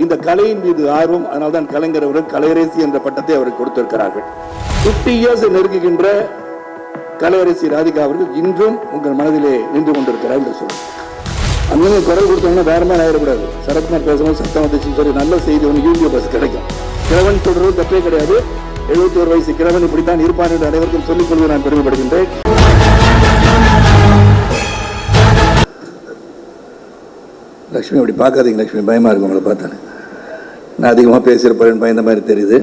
இந்த கலையின் மீது ஆர்வம், அதனால் தான் கலைஞர் அவர்கள் கலையரசி என்ற பட்டத்தை அவருக்கு கொடுத்திருக்கிறார்கள். 50 இயர்ஸ் நெருங்குகின்ற கலையரசி ராதிகா அவர்கள் இன்றும் உங்கள் மனதிலே நின்று கொண்டிருக்கிறார் என்று சொல்லுங்கள். அங்கே குரல் கொடுத்தோம்னா வேற மாதிரி ஆயிடக்கூடாது. சரத்குமார் பேசும்போது சத்தம் வந்துச்சுன்னு சொல்லி நல்ல செய்தி ஒன்று யூடியூபர்ஸ் கிடைக்கும். கிழவன் சொல்றது தப்பே கிடையாது. 71 வயசு கிழவன் இப்படித்தான் இருப்பான் என்று அனைவருக்கும் சொல்லிக் கொள்வது நான் பெருமைப்படுகின்றேன். லட்சுமி அப்படி பார்க்காதீங்க லட்சுமி, பயமா இருக்கும் உங்களை பார்த்தானே. நான் அதிகமாக பேசியிருப்பேன் பயந்த மாதிரி தெரியுது.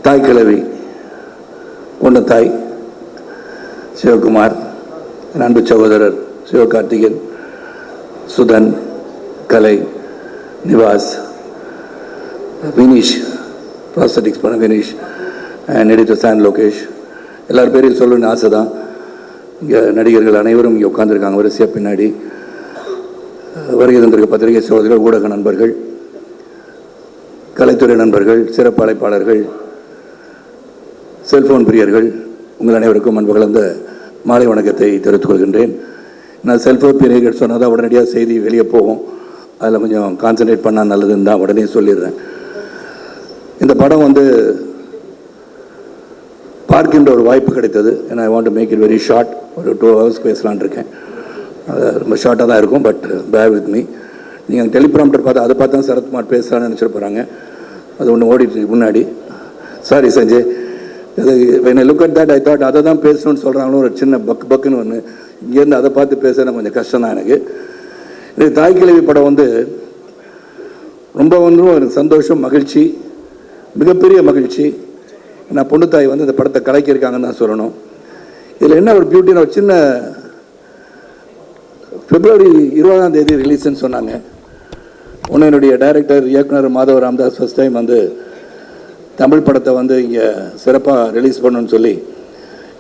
தாய் கிழவி ஒன்று தாய் சிவகுமார், அன்பு சகோதரர் சிவகார்த்திகன், சுதன், கலை, நிவாஸ், வினீஷ், ப்ராஸ்தட்டிக்ஸ் பண்ண வினீஷ், எடிட்டர் சான் லோகேஷ், எல்லார் பேரையும் சொல்லணும்னு ஆசை தான். இங்கே நடிகர்கள் அனைவரும் இங்கே உட்காந்துருக்காங்க வரிசையாக பின்னாடி. வருகை தந்திருக்க பத்திரிகை சகோதரர்கள், ஊடக நண்பர்கள், கலைத்துறை நண்பர்கள், சிறப்பு அழைப்பாளர்கள், செல்போன் பிரியர்கள், உங்கள் அனைவருக்கும் அன்பு கலந்த மாலை வணக்கத்தை தெரிவித்துக் கொள்கின்றேன். நான் செல்போன் பிரியர்கள் சொன்னதான் உடனடியாக செய்தி வெளியே போகும், அதில் கொஞ்சம் கான்சன்ட்ரேட் பண்ணால் நல்லதுன்னு தான் உடனே சொல்லிடுறேன். இந்த படம் பார்க்கின்ற ஒரு வாய்ப்பு கிடைத்தது. ஏன்னா I want to make it very short. ஒரு 2 hours பேசலான் இருக்கேன். அது ரொம்ப ஷார்ட்டாக தான் இருக்கும். But bear with me. நீங்கள் டெலிப்ராம்டர் பார்த்து அதை பார்த்து தான் சரத்குமார் பேசலான்னு நினச்சிட்டு போகிறாங்க. அது ஒன்று ஓடிட்டு முன்னாடி. Sorry Sanjay, when I look at that I thought அதை தான் பேசணும்னு சொல்கிறாங்களோ ஒரு சின்ன பக்குன்னு ஒன்று. இங்கேருந்து அதை பார்த்து பேசுகிறது கொஞ்சம் கஷ்டம் தான் எனக்கு. இது தாய் கிழவி படம் ரொம்ப ஒரு சந்தோஷம், மகிழ்ச்சி, மிகப்பெரிய மகிழ்ச்சி. நான் பொண்ணு தாய் இந்த படத்தை கலைக்கிருக்காங்கன்னு தான் சொல்லணும். இதில் என்ன ஒரு பியூட்டின்னு ஒரு சின்ன February 20 ரிலீஸ்ன்னு சொன்னாங்க. ஒன்று என்னுடைய டைரக்டர் இயக்குனர் மாதவ ராமதாஸ் ஃபர்ஸ்ட் டைம் தமிழ் படத்தை இங்கே சிறப்பாக ரிலீஸ் பண்ணணும்னு சொல்லி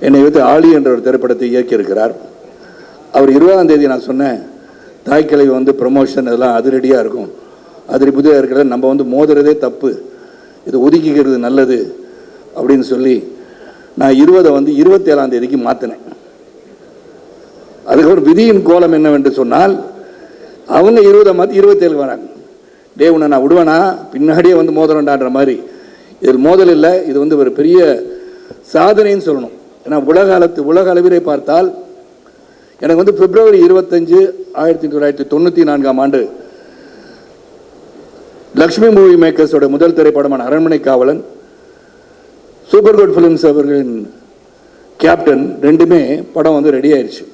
என்னை ஆளி என்ற ஒரு திரைப்படத்தை இயக்கியிருக்கிறார். அவர் 20 நான் சொன்னேன் தாய் கிழவி ப்ரமோஷன் இதெல்லாம் அதிரடியாக இருக்கும், புதிதாக இருக்கிறத நம்ம மோதுறதே தப்பு, இது ஒதுக்கிக்கிறது நல்லது அப்படின்னு சொல்லி நான் 20 27 மாற்றினேன். அதுக்கப்புறம் விதியின் கோலம் என்னவென்று சொன்னால் அவங்க 20 மாற்றி 27 வராங்க. டே உன்னை நான் விடுவேனா, பின்னாடியே மோதலண்டான்ற மாதிரி. இதில் மோதல் இல்லை, இது ஒரு பெரிய சாதனைன்னு சொல்லணும். ஏன்னா உலக அளவிலே பார்த்தால் எனக்கு February 25 1994 லக்ஷ்மி மூவி மேக்கர்ஸோட முதல் திரைப்படமான அரண்மனை காவலன், சூப்பர் குட் ஃபிலிம்ஸ் அவர்களின் கேப்டன், ரெண்டுமே படம் ரெடி ஆயிடுச்சு.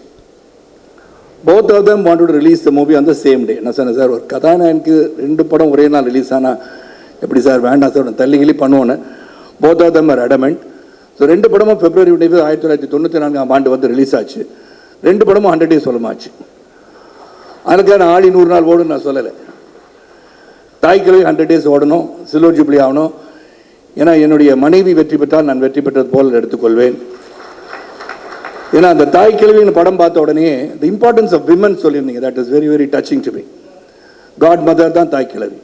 both of them wanted to release the movie on the same day. நான் சொன்னேன் சார், ஒரு கதாநாயகனுக்கு 2 படம் ஒரே நாள் ரிலீஸ் ஆனால் எப்படி சார், வேண்டாம் சார், தள்ளிகிளி பண்ணுவோன்னு. both of them are adamant. So 2 படமும் February 1994 ரிலீஸ் ஆச்சு. 2 படமும் 100 days சொல்லமாச்சு. அதுக்கான ஆளி 100 நாள் ஓடுன்னு நான் சொல்லலை. தாய் கிழவி 100 days ஓடணும், சில்வர் ஜூப்ளி ஆகணும். ஏன்னா என்னுடைய மனைவி வெற்றி பெற்றால் நான் வெற்றி பெற்றது போல் எடுத்துக்கொள்வேன். ஏன்னா அந்த தாய் கிழவின்னு படம் பார்த்த உடனே தி இம்பார்ட்டன்ஸ் ஆஃப் விமன் சொல்லியிருந்தீங்க. That is very very touching to me. God mother தான் தாய் கிழவி.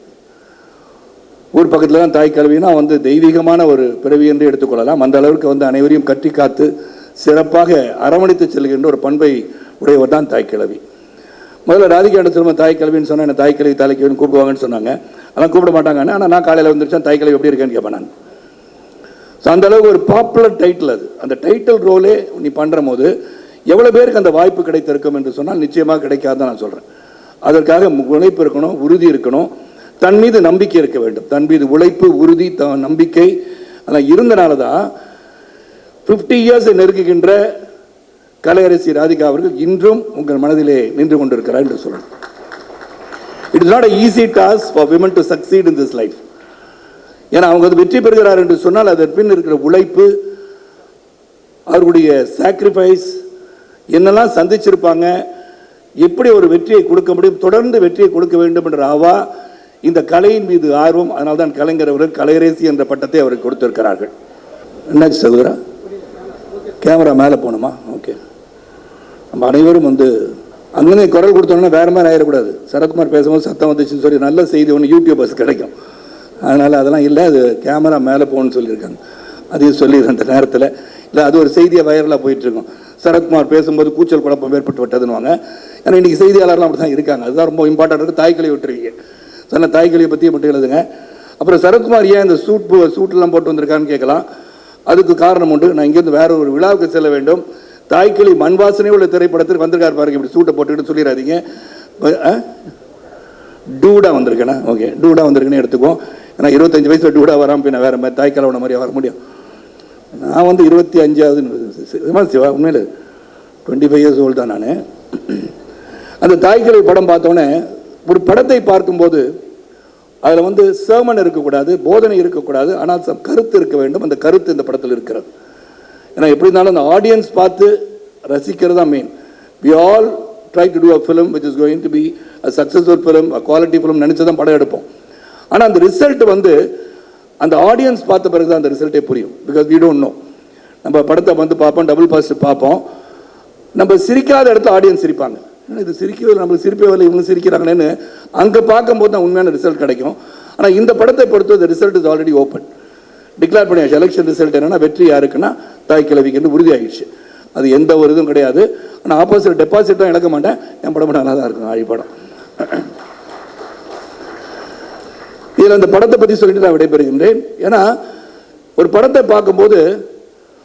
ஊர் பக்கத்தில் தான் தாய் கிழவினா தெய்வீகமான ஒரு பிறவி என்று எடுத்துக்கொள்ளலாம். அந்த அளவுக்கு அனைவரையும் கட்டி காத்து சிறப்பாக அரவணைத்து செல்கின்ற ஒரு பண்பை உடையவர் தான் தாய் கிழவி. முதல்ல ராதிகா சொல்லுமா தாய் கிழவின்னு சொன்னால் என்ன தாய் கிழவி தாய் கிழவின்னு கூப்பிடுவாங்கன்னு சொன்னாங்க. அதெல்லாம் கூப்பிட மாட்டாங்கன்னு. ஆனால் நான் காலையில் வந்துருச்சேன் தாய் கிழவி எப்படி இருக்கேன்னு கேட்பேன் நான். ஸோ அந்த அளவுக்கு ஒரு பாப்புலர் டைட்டில் அது. அந்த டைட்டில் ரோலே நீ பண்ணுற போது எவ்வளோ பேருக்கு அந்த வாய்ப்பு கிடைத்திருக்கும் என்று சொன்னால் நிச்சயமாக கிடைக்காதுன்னு நான் சொல்கிறேன். அதற்காக உழைப்பு இருக்கணும், உறுதி இருக்கணும், தன் மீது நம்பிக்கை இருக்க வேண்டும். தன் மீது உழைப்பு, உறுதி, நம்பிக்கை அதெல்லாம் இருந்தனால தான் 50 இயர்ஸ் நெருங்குகின்ற கலையரசி ராதிகா அவர்கள் இன்றும் உங்கள் மனதிலே நின்று கொண்டிருக்கிறார் என்று சொல்லணும். It is not a easy task for women to succeed in this life. ஏன்னா அவங்க வெற்றி பெறுகிறார் என்று சொன்னால் அதன் பின் இருக்கிற உழைப்பு, அவர்களுடைய சாக்ரிஃபைஸ் என்னெல்லாம் சந்திச்சிருப்பாங்க, எப்படி ஒரு வெற்றியை கொடுக்க முடியும், தொடர்ந்து வெற்றியை கொடுக்க வேண்டும் என்ற ஆவா, இந்த கலையின் மீது ஆர்வம், அதனால் தான் கலைஞர் அவர்கள் கலையரசி என்ற பட்டத்தை அவருக்கு கொடுத்திருக்கிறார்கள். என்னாச்சு சகோதரா, கேமரா மேலே போகணுமா? ஓகே. நம்ம அனைவரும் அங்கே குரல் கொடுத்தோம்னா வேற மாதிரி ஆயிடக்கூடாது. சரத்குமார் பேசும்போது சத்தம் வந்துச்சுன்னு சொல்லி நல்ல செய்தி ஒன்று யூடியூபர்ஸ் கிடைக்கும். அதனால் அதெல்லாம் இல்லை, அது கேமரா மேலே போகணும்னு சொல்லியிருக்காங்க. அதையும் சொல்லிடுறேன் அந்த நேரத்தில். இல்லை அது ஒரு செய்தியை வைரலாக போயிட்டுருக்கோம். சரத்குமார் பேசும்போது கூச்சல் குழப்பம் ஏற்பட்டு விட்டதுன்னு ஏன்னா இன்றைக்கி செய்தியாளர்லாம் அப்படி தான் இருக்காங்க. அதுதான் ரொம்ப இம்பார்ட்டன்ட் இருக்குது. தாய்க்கலை விட்டுருவீங்க. சொன்ன தாய்க்கலையை பற்றி மட்டும் எழுதுங்க. அப்புறம் சரத்குமார் ஏன் இந்த சூட்டெல்லாம் போட்டு வந்திருக்கான்னு கேட்கலாம். அதுக்கு காரணம் உண்டு. நான் இங்கேருந்து வேற ஒரு விழாவுக்கு செல்ல வேண்டும். தாய்க்கிளி மண் வாசனை உள்ள திரைப்படத்திற்கு வந்திருக்காரு பாருங்க. இப்படி சூட்டை போட்டுக்கிட்டு சொல்லிடாதீங்க. டூடா வந்திருக்கேண்ணா. ஓகே, டூடா வந்திருக்குன்னு எடுத்துக்குவோம். ஏன்னா 25 வயசில் டூடா வராமல் பின்ன வேற மாதிரி தாய்க்கலவன மாதிரி வர முடியும். நான் வந்து 25ஆவது சிவா, உண்மையில் 25 இயர்ஸ் ஓல்டு தான் நான். அந்த தாய்க்கிளை படம் பார்த்தோன்னே ஒரு படத்தை பார்க்கும்போது அதில் வந்து சர்மன் இருக்கக்கூடாது, போதனை இருக்கக்கூடாது, ஆனால் கருத்து இருக்க வேண்டும். அந்த கருத்து இந்த படத்தில் இருக்கிறது. ஏன்னா எப்படி இருந்தாலும் அந்த ஆடியன்ஸ் பார்த்து ரசிக்கிறது தான் main. We all try to do a film which is going to be a successful film, a quality film நினச்சி தான் படம் எடுப்போம். ஆனால் அந்த ரிசல்ட் வந்து அந்த ஆடியன்ஸ் பார்த்த பிறகு தான் அந்த ரிசல்ட்டே புரியும். Because we don't know. நம்ம படத்தை வந்து பார்ப்போம், டபுள் பாஸ்ட் பார்ப்போம். நம்ம சிரிக்காத இடத்துல ஆடியன்ஸ் சிரிப்பாங்க. இது சிரிக்கவே நம்மளுக்கு சிரிப்பே வரல, இவங்க சிரிக்கிறாங்களேன்னு அங்கே பார்க்கும்போது தான் உண்மையான ரிசல்ட் கிடைக்கும். ஆனால் இந்த படத்தை பொறுத்து result is already open. Declare பண்ணியாச்சு. எலெக்ஷன் ரிசல்ட் என்னன்னா வெற்றி யாருக்குன்னா தாய் கிழவிக்கு உறுதியாகிடுச்சு. அது எந்த ஒரு இதுவும் கிடையாது. ஆனால் ஆப்போசிட் டெபாசிட் தான் இழக்க மாட்டேன். என் படம் நல்லா தான் இருக்கும். ஆழி படம். இதில் அந்த படத்தை பற்றி சொல்லிட்டு நான் விடைபெறுகின்றேன். ஏன்னா ஒரு படத்தை பார்க்கும்போது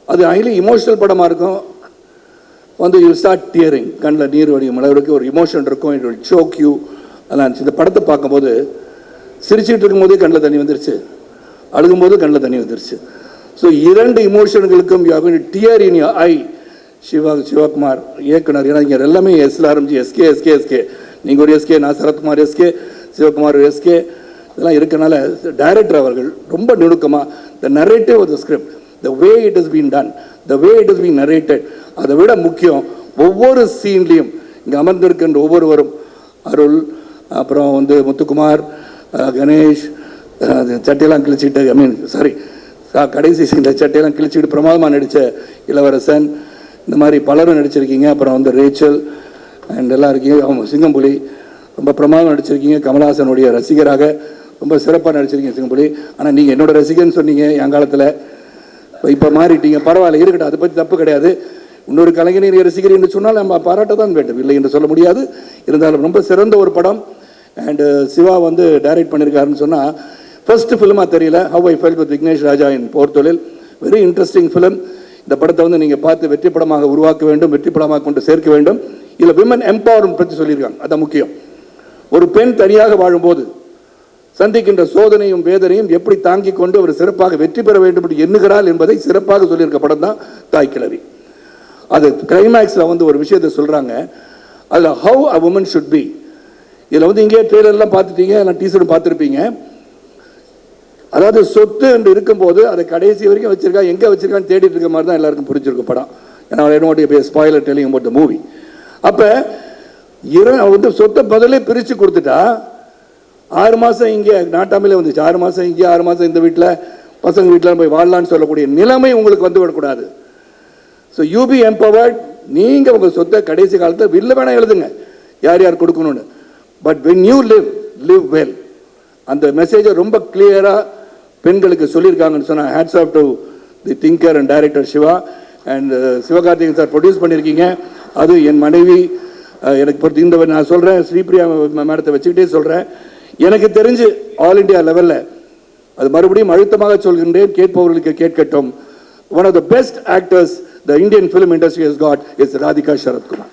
அது ஹைலி இமோஷனல் படமாக இருக்கும். வந்து யூ ஸ்டார்ட் டியரிங், கண்ணில் நீர் வடியும் அளவுக்கு ஒரு இமோஷன் இருக்கும். It will choke you. அதெல்லாம் இருந்துச்சு. இந்த படத்தை பார்க்கும்போது சிரிச்சுட்டு இருக்கும்போதே கண்ணில் தண்ணி வந்துருச்சு, அழுகும்போது கண்ணில் தண்ணி வந்துருச்சு. ஸோ இரண்டு இமோஷன்களுக்கும் you are going to tear in your eye. Sivakumar இயக்குனர். ஏன்னா இங்கே எல்லாமே எஸ்ல ஆரம்பிச்சு எஸ்கே எஸ்கே எஸ்கே. நீங்கள் ஒரு எஸ்கே, நான் சரத்குமார் எஸ்கே, சிவகுமார் எஸ்கே, இதெல்லாம் இருக்கனால டைரக்டர் அவர்கள் ரொம்ப நுணுக்கமாக the narrative of the script, the way it is been done, the way it is been narrated, அதை விட முக்கியம் ஒவ்வொரு சீன்லேயும் இங்கே அமர்ந்திருக்கின்ற ஒவ்வொருவரும், அருள், அப்புறம் வந்து முத்துக்குமார், கணேஷ், சட்டையெல்லாம் கிழிச்சிட்டு, ஐ மீன் சாரி கடைசி சீனில் சட்டையெல்லாம் கிழிச்சிட்டு பிரமாதமாக நடித்த இளவரசன், இந்த மாதிரி பலரும் நடிச்சிருக்கீங்க. அப்புறம் வந்து ரேச்சல் அண்ட் எல்லாம் இருக்கீங்க. அவங்க சிங்கம்புலி ரொம்ப பிரமாதம் நடிச்சிருக்கீங்க. கமல்ஹாசனுடைய ரசிகராக ரொம்ப சிறப்பாக நடிச்சிருக்கீங்க சிங்கம்புலி. ஆனால் நீங்கள் என்னோட ரசிகன்னு சொன்னீங்க என் காலத்தில், இப்போ மாறிட்டீங்க. பரவாயில்ல, இருக்கட்டும், அதை பற்றி தப்பு கிடையாது. இன்னொரு கலைஞர் ரசிகர் என்று சொன்னால் நம்ம பாராட்ட தான் வேண்டும், இல்லை என்று சொல்ல முடியாது. இருந்தாலும் ரொம்ப சிறந்த ஒரு படம். அண்டு சிவா வந்து டைரக்ட் பண்ணியிருக்காருன்னு சொன்னால் ஃபர்ஸ்ட் ஃபிலிமாக தெரியல. How I felt with Vignesh Raja in Porthozhil. Very interesting film. இந்த படத்தை வந்து நீங்கள் பார்த்து வெற்றி படமாக உருவாக்க வேண்டும், வெற்றி படமாக கொண்டு சேர்க்க வேண்டும். இதில் விமன் எம்பவர்மெண்ட் பற்றி சொல்லியிருக்காங்க. அதான் முக்கியம். ஒரு பெண் தனியாக வாழும்போது சந்திக்கின்ற சோதனையும் வேதனையும் எப்படி தாங்கிக் கொண்டு அவர் சிறப்பாக வெற்றி பெற வேண்டும் என்று எண்ணுகிறாள் என்பதை சிறப்பாக சொல்லியிருக்க படம் தான் தாய் கிழவி. அது கிளைமேக்ஸில் வந்து ஒரு விஷயத்தை சொல்கிறாங்க. அதில் how a woman should be. இதில் வந்து இங்கே ட்ரெய்லர்லாம் பார்த்துட்டீங்க, நான் டீசரும் பார்த்துருப்பீங்க. அதாவது சொத்து என்று இருக்கும்போது அதை கடைசி வரைக்கும் வச்சிருக்கா, எங்கே வச்சிருக்கான்னு தேடிட்டு இருக்க மாதிரி தான் எல்லாருக்கும் புரிஞ்சிருக்கும் படம். ஏன்னா என்னோட spoiler telling about the movie. அப்போ வந்து சொத்தை பதிலே பிரித்து கொடுத்துட்டா 6 மாதம் இங்கே நாட்டாமலே வந்துச்சு, 6 மாதம் இங்கே, 6 மாதம் இந்த வீட்டில், பசங்க வீட்டில் போய் வாழலான்னு சொல்லக்கூடிய நிலைமை உங்களுக்கு வந்து விடக்கூடாது. So you B empowered. நீங்கள் உங்கள் சொத்தை கடைசி காலத்தில் வில்ல வேணால் எழுதுங்க யார் யார் கொடுக்கணும்னு. But when you live well. அந்த மெசேஜை ரொம்ப கிளியராக பெண்களுக்கு சொல்லியிருக்காங்கன்னு சொன்னால் hats off to the thinker and director Siva and Sivakarthikeyan sir produce பண்ணியிருக்கீங்க. அது என் மனைவி எனக்கு பொறுத்து இந்த நான் சொல்கிறேன், ஸ்ரீபிரியா மேடத்தை வச்சுக்கிட்டே சொல்கிறேன். எனக்கு தெரிஞ்சு ஆல் இண்டியா லெவலில் அது மறுபடியும் அழுத்தமாக சொல்கின்றேன், கேட்பவர்களுக்கு கேட்கட்டும். One of the best actors the Indian film industry has got is Radhika Sarathkumar.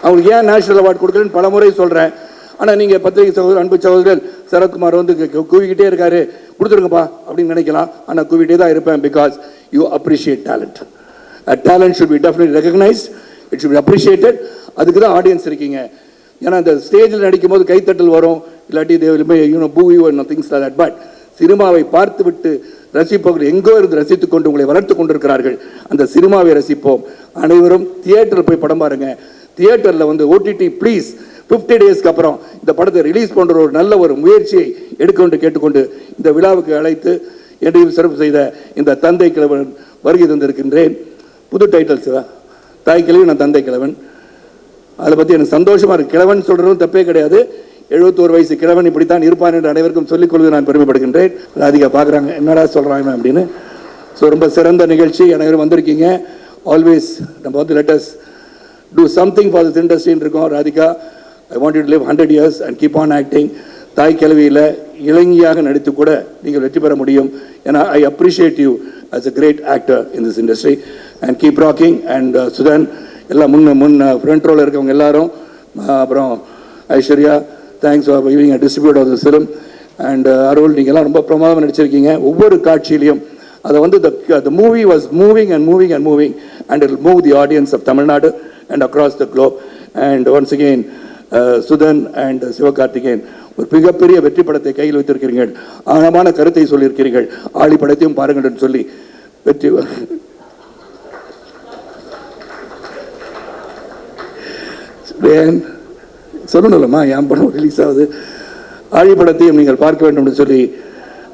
அவங்களுக்கு ஏன் நேஷனல் அவார்டு கொடுக்குறேன்னு பல முறை சொல்கிறேன். ஆனால் நீங்கள் பத்திரிகை சகோதரர், அன்பு சகோதரர்கள், சரத்குமார் வந்து கூவிக்கிட்டே இருக்காரு, கொடுத்துருங்கப்பா அப்படின்னு நினைக்கலாம். ஆனால் கூவிக்கிட்டே தான் இருப்பேன். Because you appreciate talent. Talent should be definitely recognised, it should be appreciated. அதுக்கு தான் ஆடியன்ஸ் இருக்கீங்க. ஏன்னா அந்த ஸ்டேஜில் நடிக்கும் போது கைத்தட்டல் வரும், இல்லாட்டி பூ you things like that. But சினிமாவை பார்த்து விட்டு ரசிப்பவர்கள் எங்கோ இருந்து ரசித்துக் கொண்டு உங்களை வளர்த்து கொண்டிருக்கிறார்கள். அந்த சினிமாவை ரசிப்போம். அனைவரும் தியேட்டரில் போய் படம் பாருங்க. தியேட்டரில் வந்து ஓடிடி ப்ளீஸ் 50 டேஸ்க்கு அப்புறம் இந்த படத்தை ரிலீஸ் பண்ணுற ஒரு நல்ல ஒரு முயற்சியை எடுக்க கேட்டுக்கொண்டு இந்த விழாவுக்கு அழைத்து என்னையும் சிறப்பு செய்த இந்த தந்தை கிழவன் வருகை தந்திருக்கின்றேன். புது டைட்டில்ஸ் தான், தாய் கிழவன், நான் தந்தை கிழவன். அதை பற்றி எனக்கு சந்தோஷமாக இருக்குது. கிழவன் சொல்கிறதும் தப்பே கிடையாது. 71 வயசு கிழவன் இப்படித்தான் இருப்பான் என்று அனைவருக்கும் சொல்லிக் கொள்வது நான் பெருமைப்படுகின்றேன். ராதிகா பார்க்குறாங்க, என்னடா சொல்கிறாங்க அப்படின்னு. ஸோ ரொம்ப சிறந்த நிகழ்ச்சி, அனைவரும் வந்திருக்கீங்க. ஆல்வேஸ் நம்ம வந்து lettuce do something for this industry இருக்கோம். Radhika, I want you to live 100 years and keep on acting. தாய் கிழவியில் இளைஞியாக நடித்து கூட நீங்கள் வெற்றி பெற முடியும். ஏன்னா I appreciate you as a great actor in this industry and keep rocking. And Sudan எல்லாம் முன் ஃப்ரண்ட் ரோல இருக்கவங்க எல்லாரும், அப்புறம் Aishwarya, thanks for being a distributor of this film. And அருள், நீங்கள்லாம் ரொம்ப பிரமாதமாக நடிச்சிருக்கீங்க. ஒவ்வொரு காட்சியிலையும் அதை வந்து the movie was moving and moving and moving and it will move the audience of Tamil Nadu and across the globe. And once again Sudan and Sivakarthikeyan ஒரு மிகப்பெரிய வெற்றி படத்தை கையில் வைத்திருக்கிறீர்கள். ஆழமான கருத்தை சொல்லியிருக்கிறீர்கள். ஆழி படத்தையும் பாருங்கள் என்று சொல்லி வெற்றி சொல்லணும்லம்மா, என் படம் ரிலீஸ் ஆகுது. ஆழி படத்தையும் நீங்கள் பார்க்க வேண்டும் என்று சொல்லி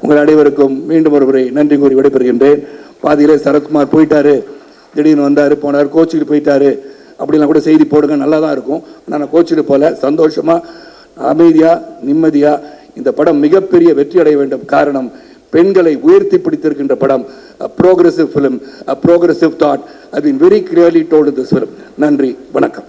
உங்கள் அனைவருக்கும் மீண்டும் ஒரு முறை நன்றி கூறி விடைபெறுகின்றேன். பாதியிலே சரத்குமார் போயிட்டாரு, திடீர்னு வந்தார், போனார், கோச்சிட்டு போயிட்டாரு அப்படிலாம் கூட செய்தி போடுங்க, நல்லா தான் இருக்கும். நான் கோச்சிட்டு போல, சந்தோஷமாக அமைதியாக நிம்மதியாக இந்த படம் மிகப்பெரிய வெற்றி அடைய வேண்டும். காரணம், பெண்களை உயர்த்தி பிடித்திருக்கின்ற படம், a progressive film, a progressive thought. I've been very clearly told in this film. நன்றி, வணக்கம்.